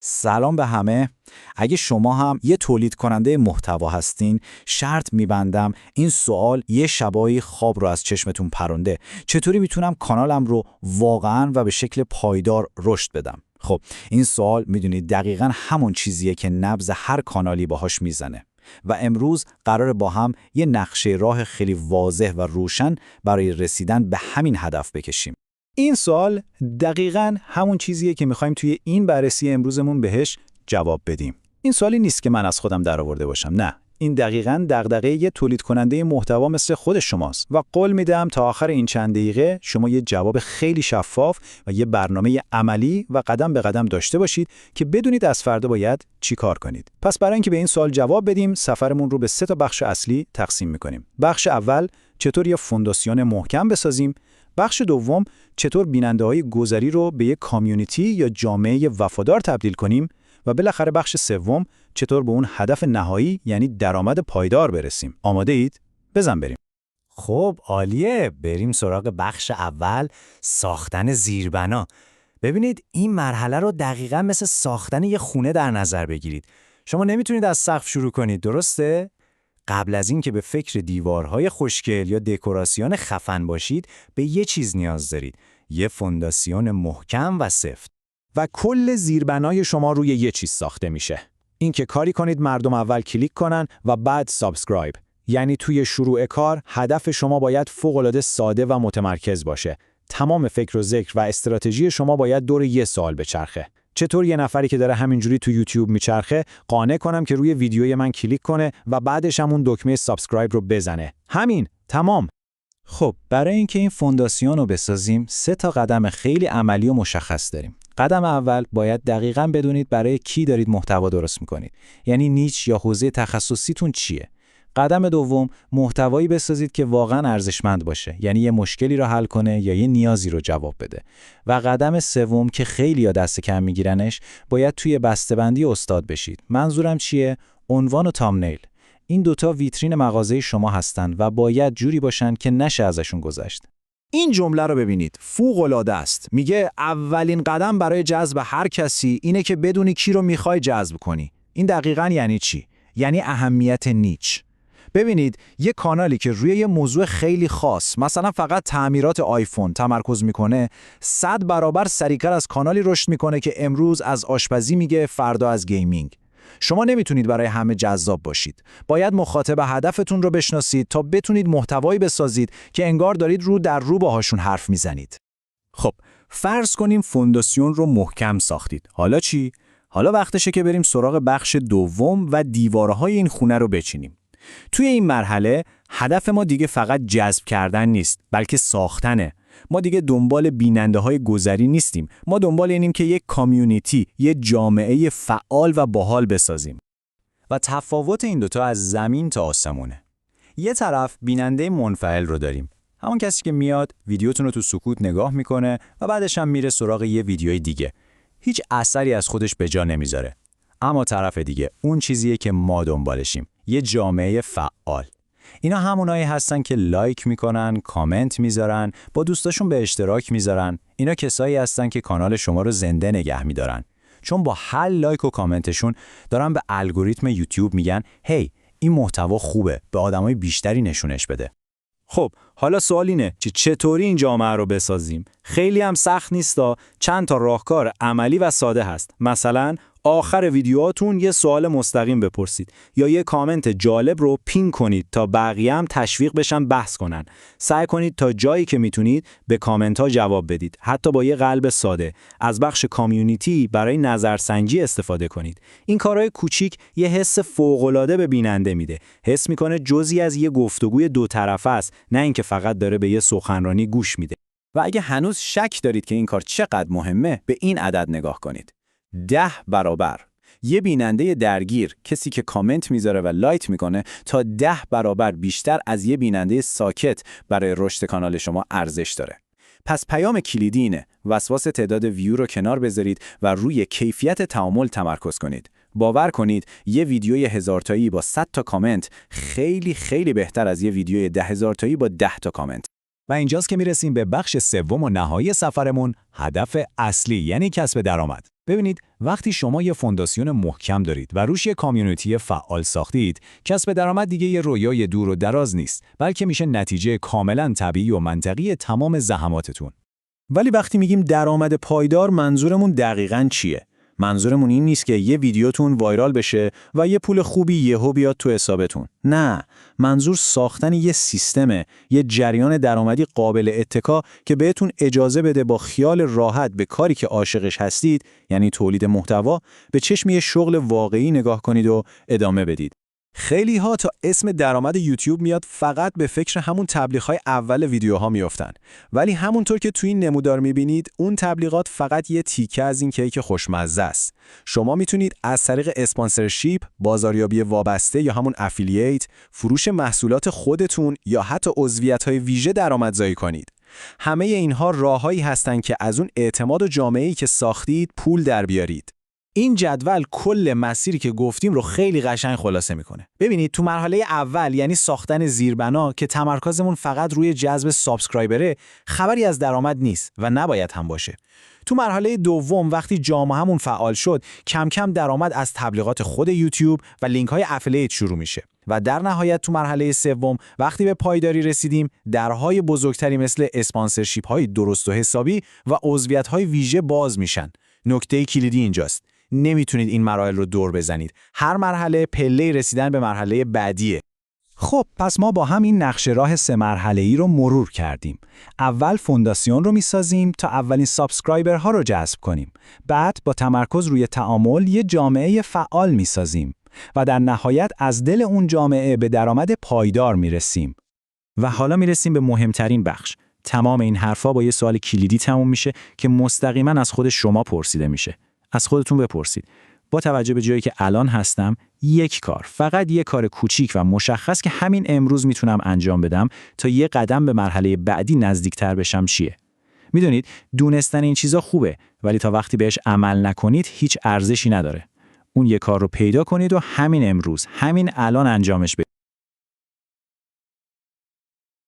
سلام به همه. اگه شما هم یه تولید کننده محتوا هستین، شرط میبندم این سوال یه شبایی خواب رو از چشمتون پرونده. چطوری میتونم کانالم رو واقعاً و به شکل پایدار رشد بدم؟ خب این سوال میدونید دقیقاً همون چیزیه که نبض هر کانالی باهاش میزنه. و امروز قراره با هم یه نقشه راه خیلی واضح و روشن برای رسیدن به همین هدف بکشیم. این سوال دقیقاً همون چیزیه که می‌خوایم توی این بررسی امروزمون بهش جواب بدیم. این سوالی نیست که من از خودم درآورده باشم، نه. این دقیقاً دغدغه یه تولید کننده محتوا مثل خود شماست و قول میدم تا آخر این چند دقیقه شما یه جواب خیلی شفاف و یه برنامه عملی و قدم به قدم داشته باشید که بدونید از فردا باید چی کار کنید. پس برای اینکه به این سوال جواب بدیم، سفرمون رو به 3 بخش اصلی تقسیم می‌کنیم. بخش اول، چطور یه فونداسیون محکم بسازیم. بخش دوم، چطور بیننده‌های گذری رو به یک کامیونیتی یا جامعه وفادار تبدیل کنیم و بالاخره بخش سوم، چطور به اون هدف نهایی یعنی درآمد پایدار برسیم. آماده اید؟ بزن بریم. خب عالیه، بریم سراغ بخش اول، ساختن زیربنا. ببینید این مرحله رو دقیقاً مثل ساختن یه خونه در نظر بگیرید. شما نمیتونید از سقف شروع کنید، درسته؟ قبل از این که به فکر دیوارهای خوشگل یا دکوراسیون خفن باشید، به یه چیز نیاز دارید، یه فونداسیون محکم و سفت. و کل زیربنای شما روی یه چیز ساخته میشه. این که کاری کنید مردم اول کلیک کنن و بعد سابسکرایب. یعنی توی شروع کار هدف شما باید فوق‌العاده ساده و متمرکز باشه. تمام فکر و ذکر و استراتژی شما باید دور یه سوال بچرخه. چطور یه نفری که داره همینجوری تو یوتیوب میچرخه قانع کنم که روی ویدیوی من کلیک کنه و بعدش هم اون دکمه سابسکرایب رو بزنه؟ همین، تمام. خب برای اینکه این فونداسیون رو بسازیم 3 قدم خیلی عملی و مشخص داریم. قدم اول، باید دقیقاً بدونید برای کی دارید محتوا درست میکنید. یعنی نیچ یا حوزه تخصصیتون چیه. قدم دوم، محتوایی بسازید که واقعاً ارزشمند باشه، یعنی یه مشکلی رو حل کنه یا یه نیازی رو جواب بده. و قدم سوم که خیلی‌ها دست کم میگیرنش، باید توی بسته‌بندی استاد بشید. منظورم چیه؟ عنوان و تامنیل. این 2 ویترین مغازه شما هستن و باید جوری باشن که نشه ازشون گذشت. این جمله رو ببینید، فوق‌العاده است. میگه اولین قدم برای جذب هر کسی اینه که بدونی کی رو میخوای جذب کنی. این دقیقاً یعنی چی؟ یعنی اهمیت نیچ. ببینید یه کانالی که روی یه موضوع خیلی خاص، مثلا فقط تعمیرات آیفون تمرکز میکنه، 100 برابر سریعتر از کانالی رشد میکنه که امروز از آشپزی میگه، فردا از گیمینگ. شما نمیتونید برای همه جذاب باشید. باید مخاطب هدفتون رو بشناسید تا بتونید محتوایی بسازید که انگار دارید رو در رو باهاشون حرف میزنید. خب فرض کنیم فونداسیون رو محکم ساختید. حالا چی؟ حالا وقتشه که بریم سراغ بخش دوم و دیوارهای این خونه رو بچینیم. توی این مرحله هدف ما دیگه فقط جذب کردن نیست، بلکه ساختنه. ما دیگه دنبال بیننده‌های گذری نیستیم. ما دنبال اینیم که یک کامیونیتی، یک جامعه فعال و باحال بسازیم. و تفاوت این 2 از زمین تا آسمونه. یه طرف بیننده منفعل رو داریم. همون کسی که میاد ویدیوتون رو تو سکوت نگاه میکنه و بعدش هم میره سراغ یه ویدیوی دیگه. هیچ اثری از خودش به جا نمیذاره. اما طرف دیگه اون چیزیه که ما دنبالشیم. یه جامعه فعال. اینا همونایی هستن که لایک میکنن، کامنت میذارن، با دوستاشون به اشتراک میذارن. اینا کسایی هستن که کانال شما رو زنده نگه میدارن. چون با هر لایک و کامنتشون دارن به الگوریتم یوتیوب میگن هی این محتوا خوبه، به آدمای بیشتری نشونش بده. خب حالا سوال اینه چطوری این جامعه رو بسازیم؟ خیلی هم سخت نیستا، چند تا راهکار عملی و ساده هست. مثلا آخر ویدیوهاتون یه سوال مستقیم بپرسید یا یه کامنت جالب رو پین کنید تا بقیه هم تشویق بشن بحث کنن. سعی کنید تا جایی که میتونید به کامنت ها جواب بدید، حتی با یه قلب ساده. از بخش کامیونیتی برای نظرسنجی استفاده کنید. این کارهای کوچیک یه حس فوق‌العاده به بیننده میده. حس میکنه جزئی از یه گفتگوی 2 طرفه است، نه اینکه فقط داره به یه سخنرانی گوش میده. و اگه هنوز شک دارید که این کار چقدر مهمه، به این عدد نگاه کنید. 10 برابر. یه بیننده درگیر، کسی که کامنت میذاره و لایک میکنه، تا 10 برابر بیشتر از یه بیننده ساکت برای رشد کانال شما ارزش داره. پس پیام کلیدی اینه، وسواس تعداد ویو رو کنار بذارید و روی کیفیت تعامل تمرکز کنید. باور کنید یه ویدیوی 1000 تایی با 100 تا کامنت خیلی خیلی بهتر از یه ویدیوی 10,000 تایی با 10 تا کامنت. و اینجاست که میرسیم به بخش سوم و نهایی سفرمون، هدف اصلی، یعنی کسب درآمد. ببینید، وقتی شما یه فونداسیون محکم دارید و روش یه کامیونیتی فعال ساختید، کسب درآمد دیگه یه رویای دور و دراز نیست، بلکه میشه نتیجه کاملا طبیعی و منطقی تمام زحماتتون. ولی وقتی میگیم درآمد پایدار، منظورمون دقیقاً چیه؟ منظورمون این نیست که یه ویدیوتون وایرال بشه و یه پول خوبی یهو بیاد تو حسابتون. نه، منظور ساختن یه سیستمه، یه جریان درآمدی قابل اتکا که بهتون اجازه بده با خیال راحت به کاری که عاشقش هستید، یعنی تولید محتوا، به چشم یه شغل واقعی نگاه کنید و ادامه بدید. خیلی ها تا اسم درآمد یوتیوب میاد فقط به فکر همون تبلیغ‌های اول ویدیوها میافتن، ولی همونطور که توی این نمودار میبینید، اون تبلیغات فقط یه تیکه از این کیک خوشمزه است. شما میتونید از طریق اسپانسرشیپ، بازاریابی وابسته یا همون افیلییت، فروش محصولات خودتون یا حتی عضویت‌های ویژه درآمدزایی کنید. همه اینها راههایی هستن که از اون اعتماد و جامعه‌ای که ساختید پول در بیارید. این جدول کل مسیری که گفتیم رو خیلی قشنگ خلاصه میکنه. ببینید، تو مرحله اول، یعنی ساختن زیربنا که تمرکزمون فقط روی جذب سابسکرایبره، خبری از درآمد نیست و نباید هم باشه. تو مرحله دوم، وقتی جامعه‌مون فعال شد، کم کم درآمد از تبلیغات خود یوتیوب و لینک‌های افیلیت شروع میشه. و در نهایت تو مرحله سوم، وقتی به پایداری رسیدیم، درهای بزرگتری مثل اسپانسرشیپ‌های درست و حسابی و عضویت‌های ویژه باز میشن. نکته کلیدی اینجاست: نمیتونید این مراحل رو دور بزنید. هر مرحله پله رسیدن به مرحله بعدیه. خب، پس ما با هم این نقشه راه 3 مرحله‌ای رو مرور کردیم. اول فونداسیون رو میسازیم تا اولین سابسکرایبرها رو جذب کنیم. بعد با تمرکز روی تعامل یه جامعه فعال میسازیم و در نهایت از دل اون جامعه به درآمد پایدار میرسیم. و حالا میرسیم به مهمترین بخش. تمام این حرفا با یه سوال کلیدی تموم میشه که مستقیما از خود شما پرسیده میشه. از خودتون بپرسید: با توجه به جایی که الان هستم، یک کار، فقط یک کار کوچیک و مشخص که همین امروز میتونم انجام بدم تا یه قدم به مرحله بعدی نزدیکتر بشم چیه؟ میدونید، دونستن این چیزا خوبه، ولی تا وقتی بهش عمل نکنید هیچ ارزشی نداره. اون یک کار رو پیدا کنید و همین امروز، همین الان انجامش بدید.